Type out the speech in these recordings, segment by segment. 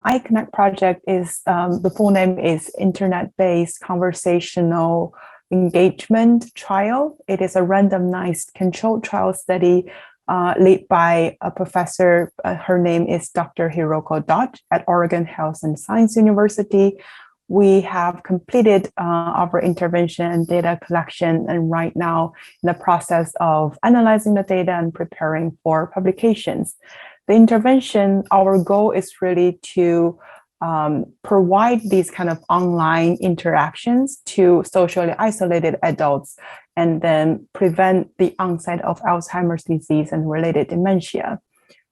I-CONECT project is, the full name is Internet-Based Conversational Engagement Trial. It is a randomized controlled trial study led by a professor. Her name is Dr. Hiroko Dodge at Oregon Health and Science University. We have completed our intervention and data collection, and right now in the process of analyzing the data and preparing for publications. The intervention, our goal is really to provide these kind of online interactions to socially isolated adults and then prevent the onset of Alzheimer's disease and related dementia.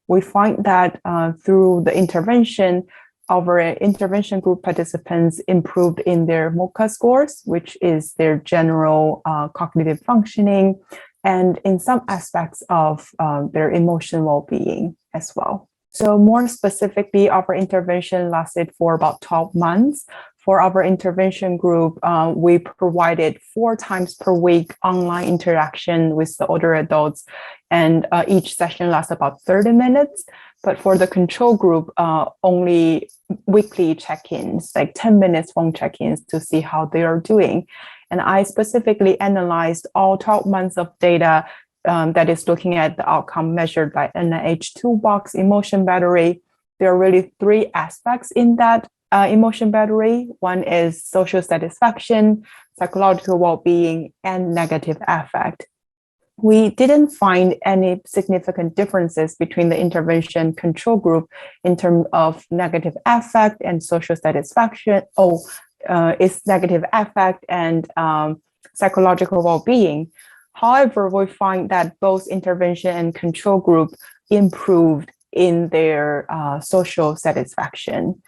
We find that through the intervention, our intervention group participants improved in their MoCA scores, which is their general cognitive functioning, and in some aspects of their emotional well-being as well. So more specifically, our intervention lasted for about 12 months. For our intervention group, we provided 4 times per week online interaction with the older adults, and each session lasts about 30 minutes. But for the control group, only weekly check-ins, like 10 minutes phone check-ins to see how they are doing. And I specifically analyzed all 12 months of data that is looking at the outcome measured by NIH Toolbox Emotion Battery. There are really 3 aspects in that emotion battery. One is social satisfaction, psychological well-being, and negative affect. We didn't find any significant differences between the intervention control group in terms of negative affect and social satisfaction. It's negative affect and psychological well-being. However, we find that both intervention and control group improved in their social satisfaction.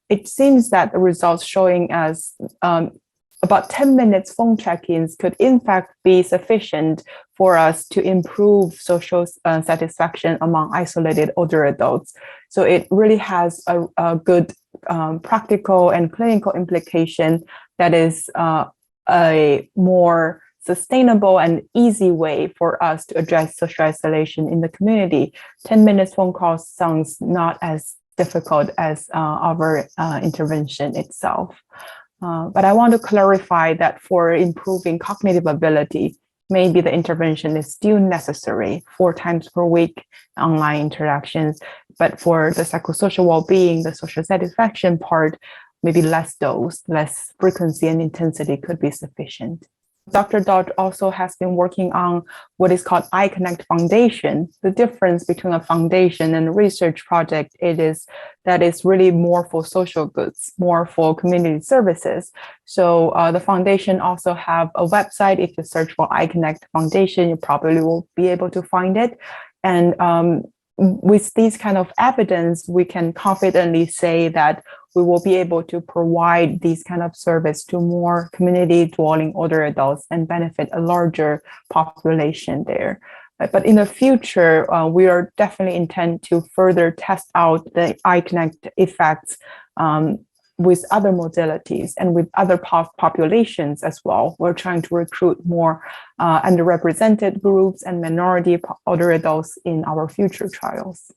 It seems that the results showing us about 10 minutes phone check-ins could in fact be sufficient for us to improve social satisfaction among isolated older adults. So it really has a good practical and clinical implication that is a more sustainable and easy way for us to address social isolation in the community. 10 minutes phone calls sounds not as difficult as our intervention itself. But I want to clarify that for improving cognitive ability, maybe the intervention is still necessary, 4 times per week online interactions. But for the psychosocial well-being, the social satisfaction part, maybe less dose, less frequency and intensity could be sufficient. Dr. Dodge also has been working on what is called I-CONECT Foundation. The difference between a foundation and a research project is that it's really more for social goods, more for community services. So the foundation also have a website. If you search for I-CONECT Foundation, you probably will be able to find it. And with these kind of evidence, we can confidently say that we will be able to provide these kind of service to more community dwelling older adults and benefit a larger population there. But in the future, we are definitely intend to further test out the I-CONECT effects with other modalities and with other populations as well. We're trying to recruit more underrepresented groups and minority older adults in our future trials.